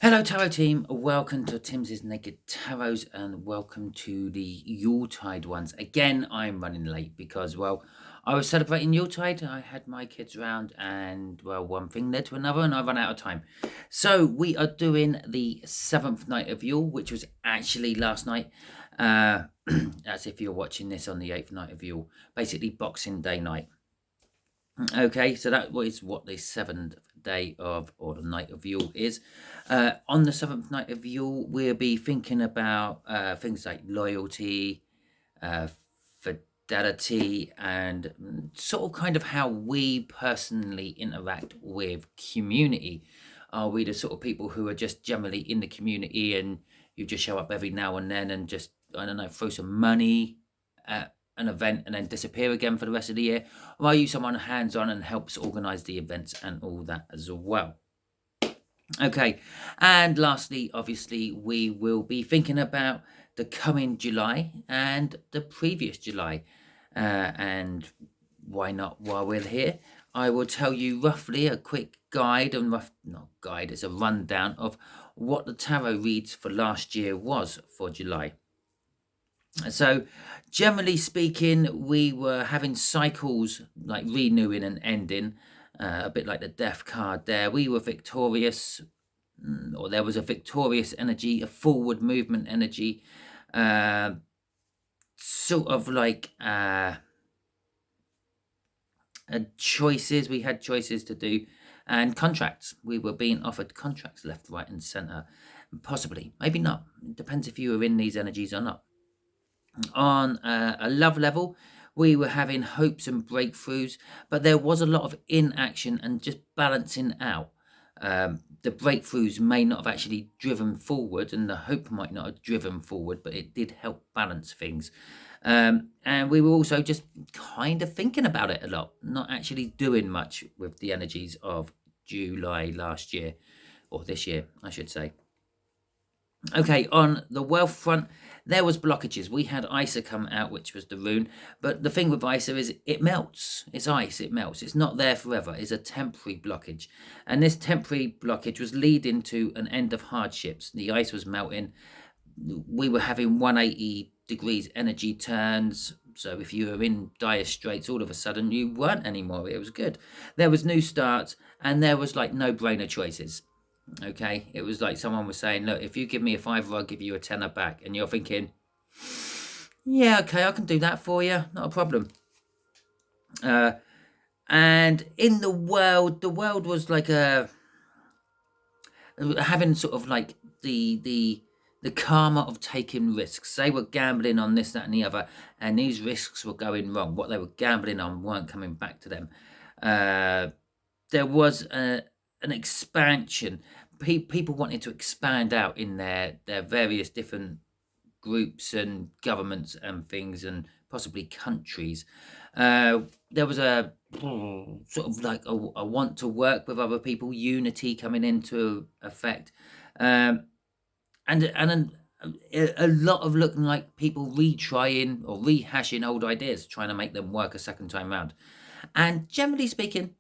Hello Tarot team, welcome to Timsy Naked Tarots and welcome to the Yuletide ones. Again, I'm running late because, well, I was celebrating Yuletide, I had my kids around and, well, one thing led to another and I ran out of time. So we are doing the 7th night of Yule, which was actually last night. That's if you're watching this on the 8th night of Yule, basically Boxing Day night. Okay, so that is what the 7th day of, or the night of Yule is. On the 7th night of Yule, we'll be thinking about things like loyalty, fidelity, and sort of kind of how we personally interact with community. Are we the sort of people who are just generally in the community and you just show up every now and then and just, I don't know, throw some money at an event and then disappear again for the rest of the year? Or are you someone hands-on and helps organize the events and all that as well? Okay, and lastly, obviously, we will be thinking about the coming July and the previous July. And why not, while we're here, I will tell you roughly a quick guide and not guide, it's a rundown of what the tarot reads for last year was for July. So generally speaking, we were having cycles like renewing and ending, a bit like the death card there. We were victorious, or there was a victorious energy, a forward movement energy, sort of like choices. We had choices to do, and contracts. We were being offered contracts left, right, and center. Possibly, maybe not. It depends if you were in these energies or not. On a love level, we were having hopes and breakthroughs, but there was a lot of inaction and just balancing out. The breakthroughs may not have actually driven forward, and the hope might not have driven forward, but it did help balance things. And we were also just kind of thinking about it a lot, not actually doing much with the energies of July last year, or this year, I should say. Okay, on the wealth front, there was blockages. We had Isa come out, which was the rune. But the thing with Isa is it melts. It's ice, it melts. It's not there forever. It's a temporary blockage. And this temporary blockage was leading to an end of hardships. The ice was melting. We were having 180 degrees energy turns. So if you were in dire straits, all of a sudden you weren't anymore. It was good. There was new starts and there was like no-brainer choices. Okay, it was like someone was saying, look, if you give me a £5, I'll give you a tenner back. And you're thinking, yeah, okay, I can do that for you, not a problem. And in the world was like having sort of like the karma of taking risks. They were gambling on this, that, and the other, and these risks were going wrong. What they were gambling on weren't coming back to them. There was an expansion. People wanted to expand out in their various different groups and governments and things, and possibly countries. There was a sort of like a want to work with other people, unity coming into effect, and a lot of looking like people retrying or rehashing old ideas, trying to make them work a second time round. And generally speaking,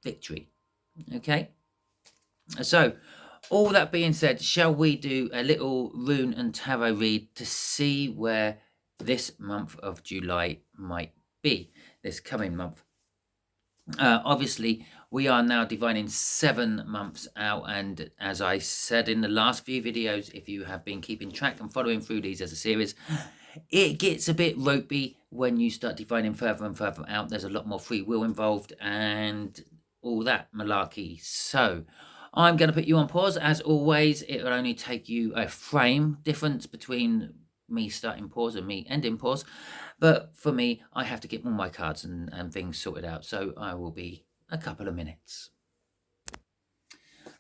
victory. Okay, so all that being said, shall we do a little rune and tarot read to see where this month of July might be, this coming month? Obviously, we are now divining 7 months out, and as I said in the last few videos, if you have been keeping track and following through these as a series, it gets a bit ropey when you start dividing further and further out. There's a lot more free will involved and all that malarkey. So I'm going to put you on pause. As always, it will only take you a frame difference between me starting pause and me ending pause. But for me, I have to get all my cards and things sorted out. So I will be a couple of minutes.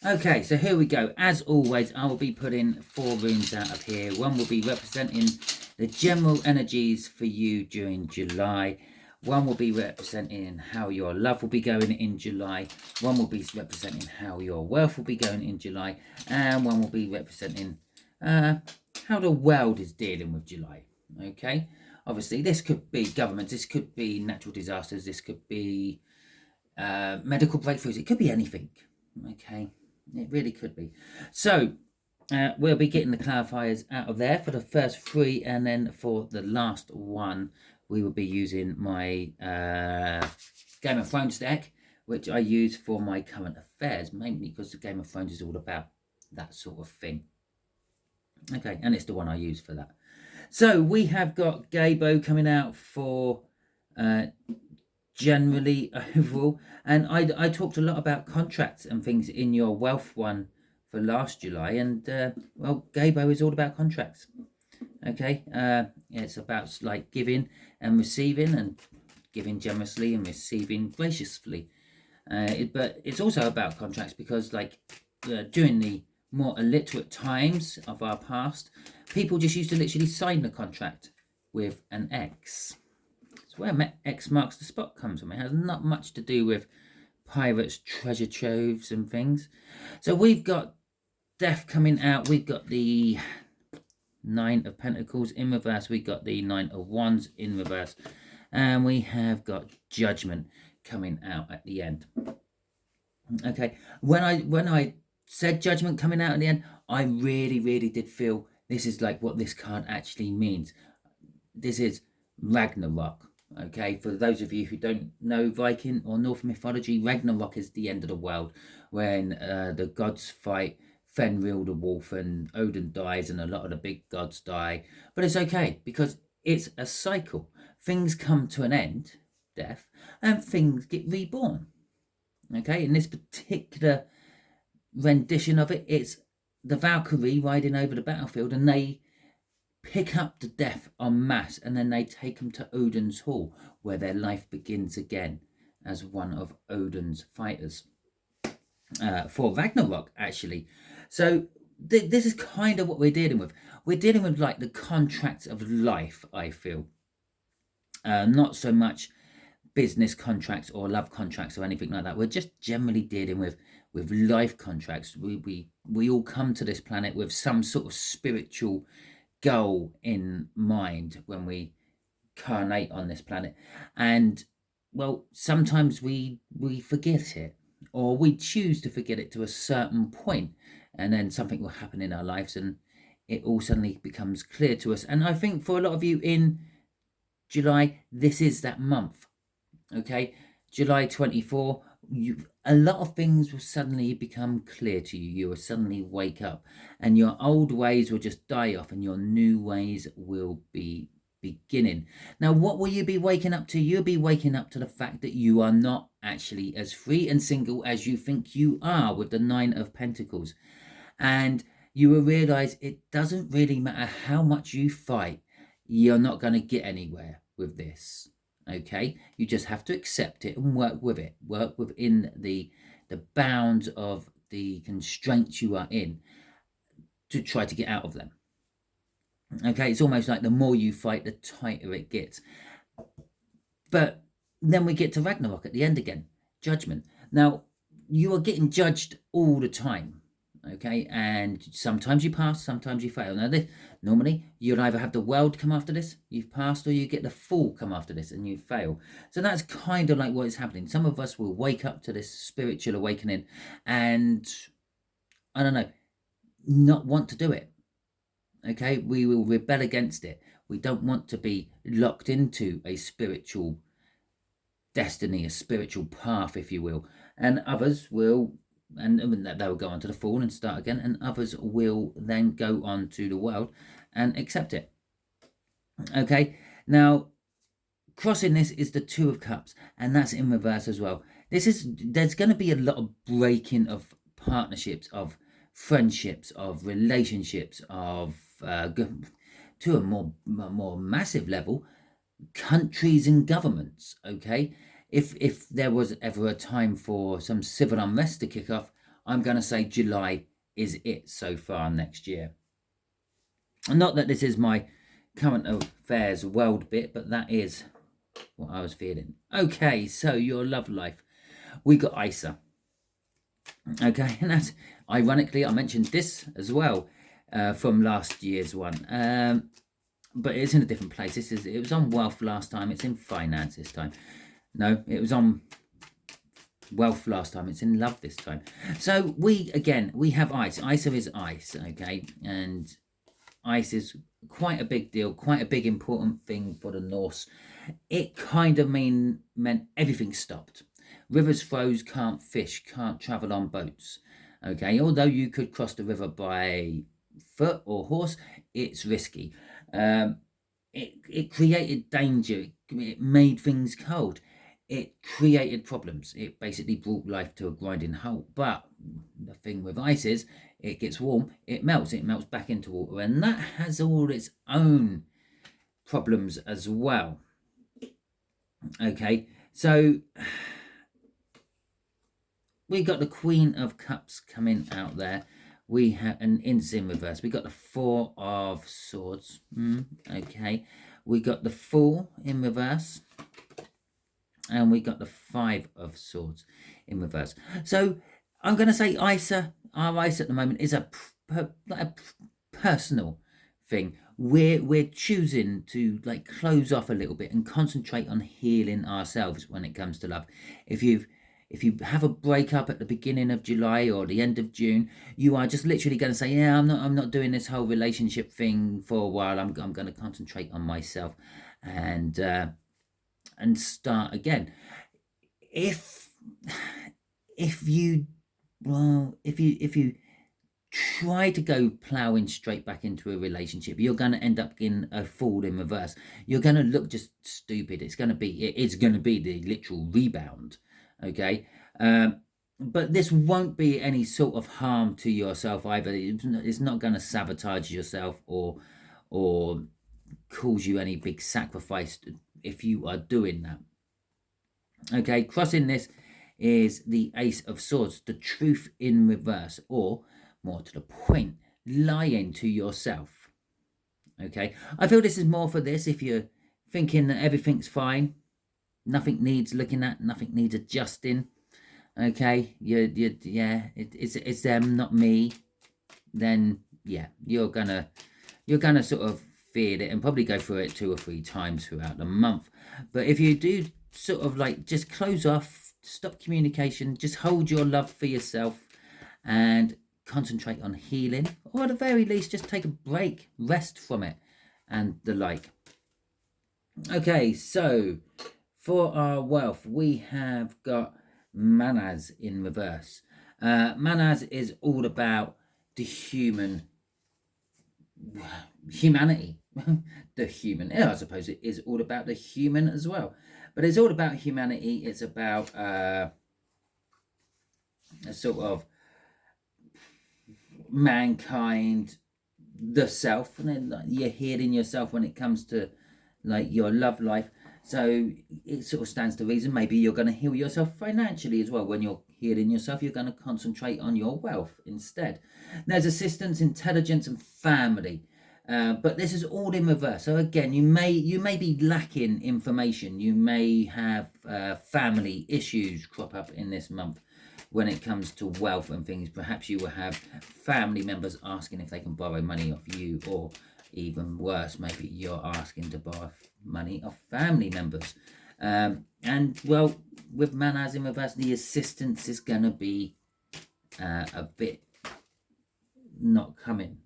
Okay, so here we go. As always, I will be putting 4 runes out of here. One will be representing the general energies for you during July. One will be representing how your love will be going in July. One will be representing how your wealth will be going in July. And one will be representing how the world is dealing with July. Okay, obviously this could be governments, this could be natural disasters, this could be medical breakthroughs, it could be anything. Okay, It really could be. So we'll be getting the clarifiers out of there for the first 3, and then for the last one, we will be using my Game of Thrones deck, which I use for my current affairs, mainly because the Game of Thrones is all about that sort of thing. Okay, and it's the one I use for that. So we have got Gabo coming out for generally overall, and I talked a lot about contracts and things in your wealth one for last July, and well, Gabo is all about contracts. Okay, it's about like giving and receiving, and giving generously and receiving graciously. But it's also about contracts because, like, during the more illiterate times of our past, people just used to literally sign the contract with an X. It's where X marks the spot comes from. It has not much to do with pirates' treasure troves and things. So we've got death coming out. We've got the 9 of Pentacles in reverse. We've got the 9 of Wands in reverse. And we have got Judgment coming out at the end. Okay, when I said Judgment coming out at the end, I really did feel this is like what this card actually means. This is Ragnarok. Okay, for those of you who don't know Viking or Norse mythology, Ragnarok is the end of the world, when the gods fight Fenrir the wolf, and Odin dies, and a lot of the big gods die. But it's okay, because it's a cycle. Things come to an end, death, and things get reborn. Okay, in this particular rendition of it, it's the Valkyrie riding over the battlefield, and they pick up the death en masse, and then they take them to Odin's hall, where their life begins again as one of Odin's fighters for Ragnarok, actually. So this is kind of what we're dealing with. We're dealing with like the contracts of life, I feel. Not so much business contracts or love contracts or anything like that. We're just generally dealing with life contracts. We all come to this planet with some sort of spiritual goal in mind when we incarnate on this planet, and well, sometimes we forget it, or we choose to forget it to a certain point, and then something will happen in our lives and it all suddenly becomes clear to us. And I think for a lot of you in July, this is that month. Okay, July 24, a lot of things will suddenly become clear to you. You will suddenly wake up, and your old ways will just die off, and your new ways will be beginning. Now, what will you be waking up to? You'll be waking up to the fact that you are not actually as free and single as you think you are, with the 9 of Pentacles. And you will realize it doesn't really matter how much you fight, you're not going to get anywhere with this. Okay, you just have to accept it and work with it. Work within the bounds of the constraints you are in to try to get out of them. Okay, it's almost like the more you fight, the tighter it gets. But then we get to Ragnarok at the end again, Judgment. Now, you are getting judged all the time. Okay, and sometimes you pass, sometimes you fail. Now, normally you'll either have the world come after this, you've passed, or you get the fool come after this and you fail. So that's kind of like what is happening. Some of us will wake up to this spiritual awakening and, I don't know, not want to do it. Okay, we will rebel against it. We don't want to be locked into a spiritual destiny, a spiritual path, if you will. And others will, and they'll go on to the Fool and start again, and others will then go on to the World and accept it. Okay, now crossing this is the 2 of Cups, and that's in reverse as well. There's going to be a lot of breaking of partnerships, of friendships, of relationships, of to a more massive level, countries and governments. Okay, if there was ever a time for some civil unrest to kick off, I'm going to say July is it so far next year. Not that this is my current affairs world bit, but that is what I was feeling. Okay, so your love life. We got Isa. Okay, and that's, ironically, I mentioned this as well from last year's one. But it's in a different place. It was on wealth last time. It's in finance this time. No, it was on wealth last time. It's in love this time. So we have ice. Isa is ice, okay? And ice is quite a big deal, quite a big important thing for the Norse. It kind of meant everything stopped. Rivers froze, can't fish, can't travel on boats. Okay, although you could cross the river by foot or horse, it's risky. It created danger. It made things cold. It created problems. It basically brought life to a grinding halt. But the thing with ice is, it gets warm, it melts back into water, and that has all its own problems as well. Okay, so we got the Queen of Cups coming out there. We have an it's in reverse. We got the Four of Swords. Okay, we got the Fool in reverse, and we got the Five of Swords in reverse. So I'm going to say our Isa at the moment is a personal thing. We're choosing to like close off a little bit and concentrate on healing ourselves when it comes to love. If you have a breakup at the beginning of July or the end of June, you are just literally going to say, yeah, I'm not doing this whole relationship thing for a while. I'm going to concentrate on myself and start again. If you try to go ploughing straight back into a relationship, you're going to end up in a Fool in reverse. You're going to look just stupid. It's going to be the literal rebound. Okay, but this won't be any sort of harm to yourself either. It's not going to sabotage yourself or cause you any big sacrifice if you are doing that. Okay, crossing this is the Ace of Swords, the Truth in reverse, or more to the point, lying to yourself. Okay, I feel this is more for this if you're thinking that everything's fine, nothing needs looking at, nothing needs adjusting. Okay, it's them, not me. Then yeah, you're gonna sort of fear it and probably go through it 2 or 3 times throughout the month. But if you do sort of like just close off, stop communication, just hold your love for yourself and concentrate on healing, or at the very least just take a break, rest from it and the like. Okay, so for our wealth, we have got Manaz in reverse. Manaz is all about the humanity. The human. I suppose it is all about the human as well. But it's all about humanity. It's about a sort of mankind, the self, and then you're healing yourself when it comes to like your love life. So it sort of stands to reason maybe you're going to heal yourself financially as well. When you're healing yourself, you're going to concentrate on your wealth instead. There's assistance, intelligence, and family. But this is all in reverse. So again, you may be lacking information. You may have family issues crop up in this month when it comes to wealth and things. Perhaps you will have family members asking if they can borrow money off you, or even worse, maybe you're asking to borrow money off family members. And well, with Manaz in reverse, the assistance is going to be a bit not coming.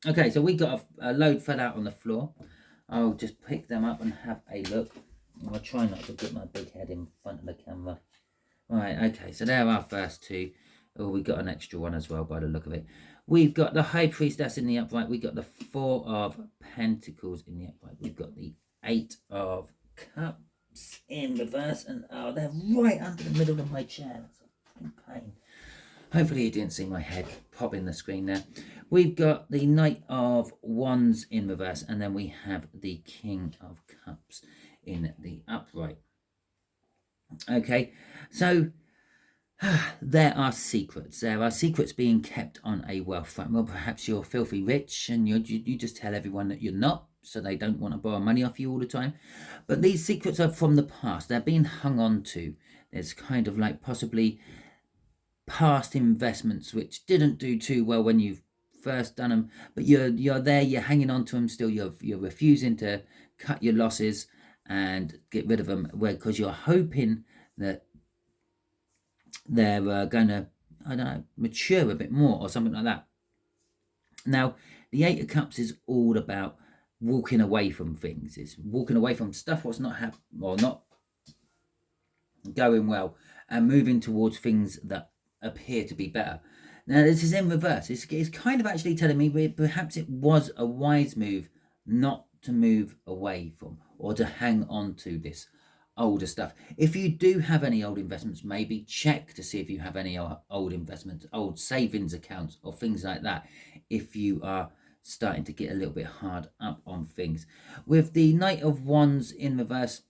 Okay, so we got a load fell out on the floor. I'll just pick them up and have a look. I'll try not to get my big head in front of the camera. Right, okay, so there are our first 2. Oh, we got an extra one as well by the look of it. We've got the High Priestess in the upright. We've got the 4 of Pentacles in the upright. We've got the 8 of Cups in reverse. And oh, they're right under the middle of my chair. That's a pain. Hopefully you didn't see my head pop in the screen there. We've got the Knight of Wands in reverse. And then we have the King of Cups in the upright. Okay, so there are secrets. There are secrets being kept on a wealth front. Well, perhaps you're filthy rich and you just tell everyone that you're not, so they don't want to borrow money off you all the time. But these secrets are from the past. They're being hung on to. There's kind of like possibly past investments which didn't do too well when you've first done them, but you're there, you're hanging on to them still. You're refusing to cut your losses and get rid of them, because you're hoping that they're going to, I don't know, mature a bit more or something like that. Now, the Eight of Cups is all about walking away from things. It's walking away from stuff what's not or not going well, and moving towards things that appear to be better. Now, this is in reverse. It's kind of actually telling me perhaps it was a wise move not to move away from or to hang on to this older stuff. If you do have any old investments, maybe check to see if you have any old investments, old savings accounts or things like that, if you are starting to get a little bit hard up on things. With the Knight of Wands in reverse,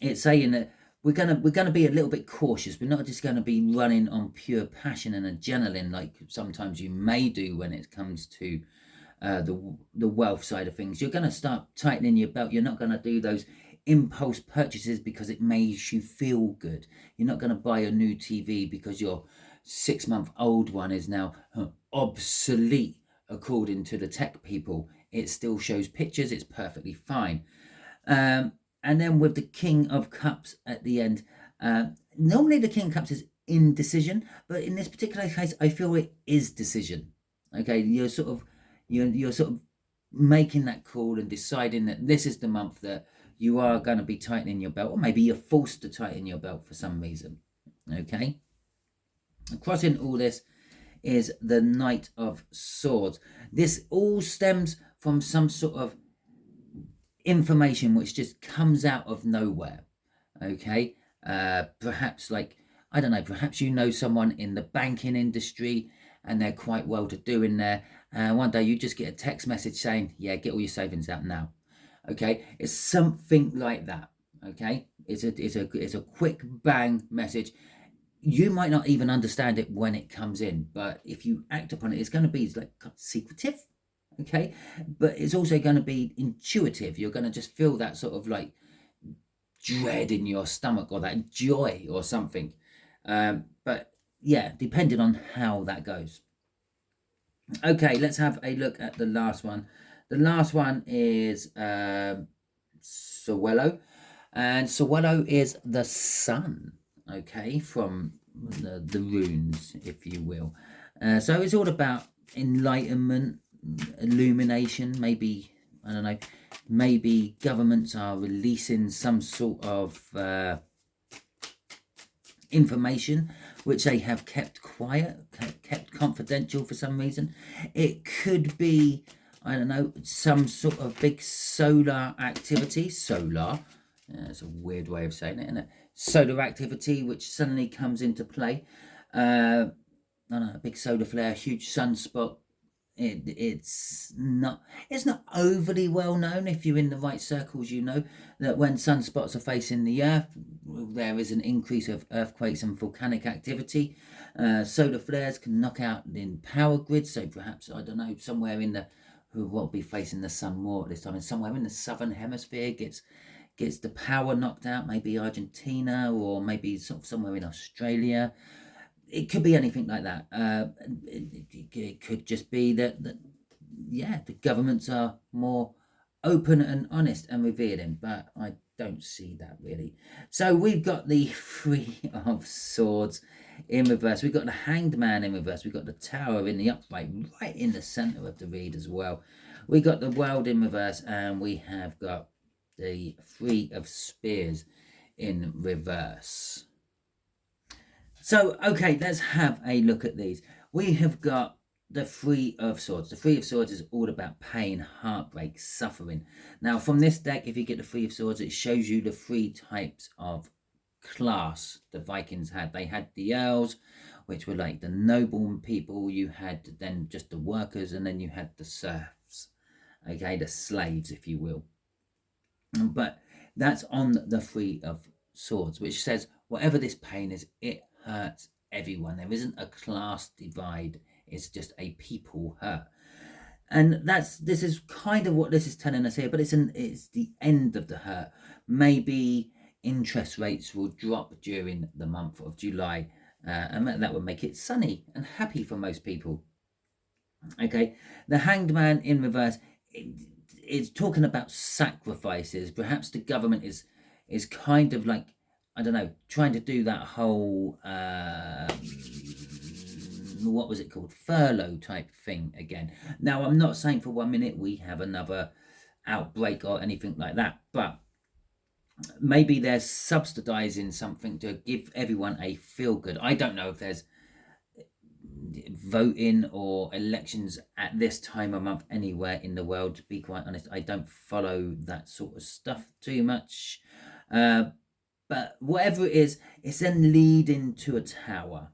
it's saying that we're gonna be a little bit cautious. We're not just gonna be running on pure passion and adrenaline like sometimes you may do when it comes to the wealth side of things. You're gonna start tightening your belt. You're not gonna do those impulse purchases because it makes you feel good. You're not gonna buy a new TV because your 6-month-old one is now obsolete according to the tech people. It still shows pictures. It's perfectly fine. And then with the King of Cups at the end, normally the King of Cups is indecision, but in this particular case, I feel it is decision. Okay, you're sort of making that call and deciding that this is the month that you are going to be tightening your belt, or maybe you're forced to tighten your belt for some reason. Okay, crossing all this is the Knight of Swords. This all stems from some sort of information which just comes out of nowhere. Okay, perhaps like, I don't know, perhaps you know someone in the banking industry and they're quite well to do in there, and one day you just get a text message saying, yeah, get all your savings out now. Okay, it's something like that. Okay, it's a quick bang message. You might not even understand it when it comes in, but if you act upon it, it's going to be like secretive. Okay, but it's also going to be intuitive. You're going to just feel that sort of like dread in your stomach or that joy or something. But yeah, depending on how that goes. Okay, let's have a look at the last one. The last one is Sawello, and Sawello is the sun. Okay, from the runes, if you will. So it's all about enlightenment, illumination. Maybe, I don't know, maybe governments are releasing some sort of information which they have kept quiet, kept confidential for some reason. It could be, I don't know, some sort of big solar activity. That's a weird way of saying it, isn't it? Solar activity which suddenly comes into play. I don't know, a big solar flare, huge sunspot. It's not overly well known. If you're in the right circles, you know that when sunspots are facing the earth, there is an increase of earthquakes and volcanic activity. Solar flares can knock out in power grids, so perhaps, I don't know, somewhere in the, who will be facing the sun more at this time, and somewhere in the southern hemisphere gets the power knocked out, maybe Argentina or maybe somewhere in Australia. It could be anything like that. It could just be that, yeah, the governments are more open and honest and revealing, but I don't see that really. So we've got the Three of Swords in reverse. We've got the Hanged Man in reverse. We've got the Tower in the upright, right in the center of the read as well. We got the World in reverse, and we have got the Three of Spears in reverse. So, okay, let's have a look at these. We have got the Three of Swords. The Three of Swords is all about pain, heartbreak, suffering. Now, from this deck, if you get the Three of Swords, it shows you the 3 types of class the Vikings had. They had the Earls, which were like the noble people. You had then just the workers, and then you had the serfs. Okay, the slaves, if you will. But that's on the Three of Swords, which says whatever this pain is, it hurts everyone. There isn't a class divide. It's just a people hurt. And this is kind of what this is telling us here, but it's the end of the hurt. Maybe interest rates will drop during the month of July, and that would make it sunny and happy for most people. Okay, the Hanged Man in reverse, it's talking about sacrifices. Perhaps the government is kind of like, I don't know, trying to do that whole, what was it called? Furlough type thing again. Now, I'm not saying for 1 minute we have another outbreak or anything like that, but maybe they're subsidizing something to give everyone a feel good. I don't know if there's voting or elections at this time of month anywhere in the world, to be quite honest. I don't follow that sort of stuff too much, but whatever it is, it's then leading to a tower.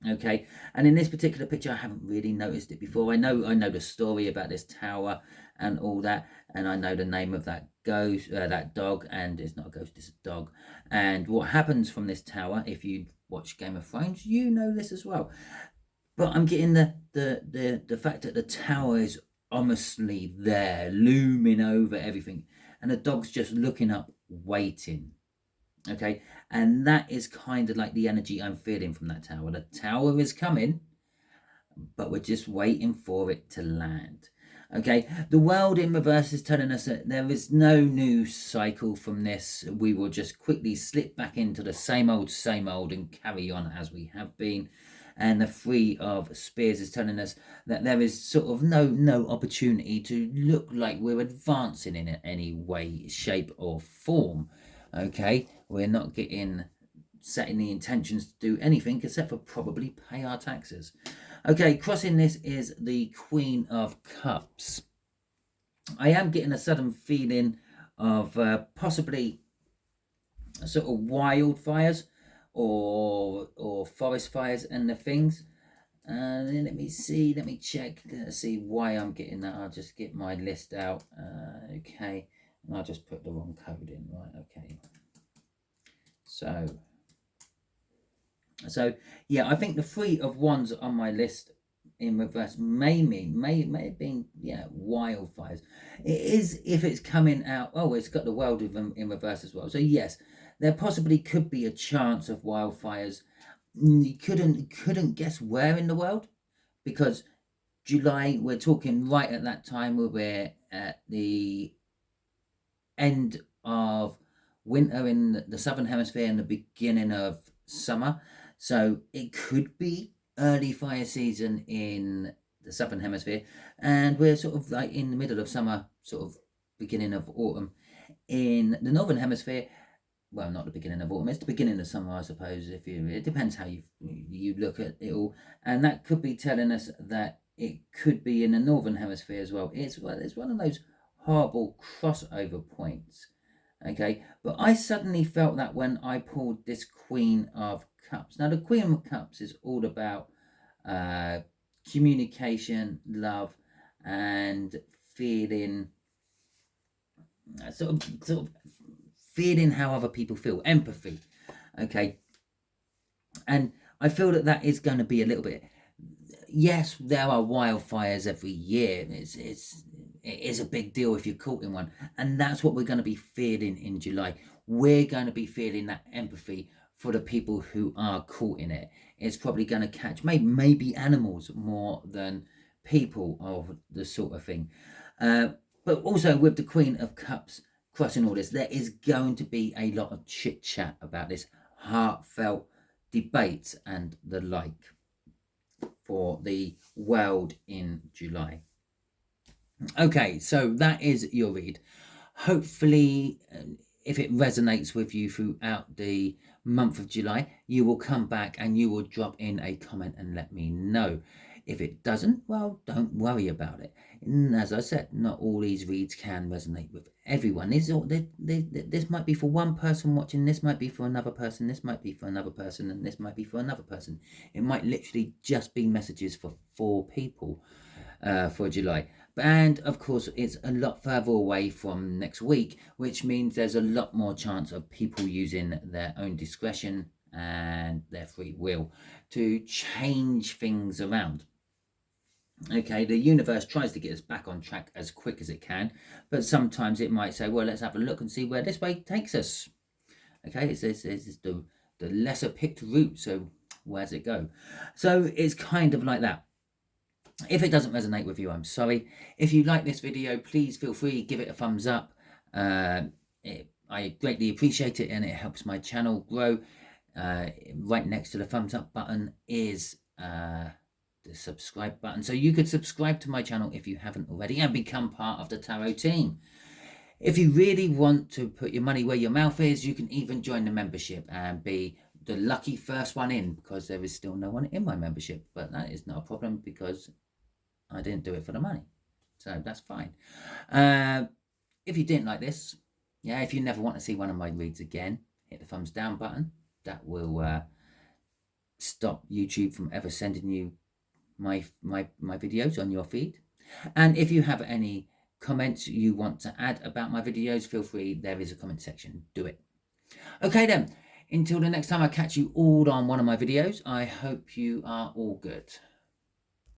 Okay, and in this particular picture, I haven't really noticed it before. I know the story about this tower and all that, and I know the name of that ghost, that dog, and it's not a ghost, it's a dog. And what happens from this tower, if you watch Game of Thrones, you know this as well. But I'm getting the fact that the tower is honestly there, looming over everything, and the dog's just looking up, waiting. Okay, and that is kind of like the energy I'm feeling from that tower. The tower is coming, but we're just waiting for it to land. Okay, the world in reverse is telling us that there is no new cycle from this. We will just quickly slip back into the same old and carry on as we have been. And the Three of Spears is telling us that there is sort of no opportunity to look like we're advancing in any way, shape or form. Okay, we're not setting the intentions to do anything except for probably pay our taxes. Okay, crossing this is the Queen of Cups. I am getting a sudden feeling of possibly sort of wildfires or forest fires and the things. And let me check, let's see why I'm getting that. I'll just get my list out. Okay, and I'll just put the wrong code in, right? Okay, so yeah, I think the Three of Wands on my list in reverse may have been, yeah, wildfires. It is if it's coming out. Oh, it's got the world of them in reverse as well. So yes, there possibly could be a chance of wildfires. You couldn't guess where in the world, because July, we're talking right at that time where we're at the end of winter in the southern hemisphere and the beginning of summer. So it could be early fire season in the southern hemisphere, and we're sort of like in the middle of summer, sort of beginning of autumn in the northern hemisphere. Well, not the beginning of autumn, it's the beginning of summer, I suppose. It depends how you look at it all, and that could be telling us that it could be in the northern hemisphere as well. It's one of those horrible crossover points. Okay, but I suddenly felt that when I pulled this Queen of Cups. Now, the Queen of Cups is all about communication, love, and feeling sort of feeling how other people feel, empathy. Okay, and I feel that is going to be a little bit. Yes, there are wildfires every year. It is a big deal if you're caught in one, and that's what we're going to be feeling in July. We're going to be feeling that empathy for the people who are caught in it. It's probably going to catch maybe animals more than people, of the sort of thing. But also with the Queen of Cups crossing all this, there is going to be a lot of chit chat about this, heartfelt debates and the like for the world in July. Okay, so that is your read. Hopefully, if it resonates with you throughout the month of July, you will come back and you will drop in a comment and let me know. If it doesn't, well, don't worry about it. And as I said, not all these reads can resonate with everyone. This might be for one person watching, this might be for another person, this might be for another person, and this might be for another person. It might literally just be messages for 4 people for July. And of course, it's a lot further away from next week, which means there's a lot more chance of people using their own discretion and their free will to change things around. Okay, the universe tries to get us back on track as quick as it can, but sometimes it might say, well, let's have a look and see where this way takes us. Okay, it's the lesser picked route, so where's it go? So it's kind of like that. If it doesn't resonate with you, I'm sorry. If you like this video, please feel free, give it a thumbs up. I I greatly appreciate it, and it helps my channel grow. Right next to the thumbs up button is the subscribe button, so you could subscribe to my channel if you haven't already and become part of the tarot team. If you really want to put your money where your mouth is, you can even join the membership and be the lucky first one in, because there is still no one in my membership, but that is not a problem because I didn't do it for the money, so that's fine. If you didn't like this, yeah, if you never want to see one of my reads again, hit the thumbs down button. That will stop YouTube from ever sending you my videos on your feed. And if you have any comments you want to add about my videos, feel free. There is a comment section. Do it. Okay then, until the next time I catch you all on one of my videos, I hope you are all good.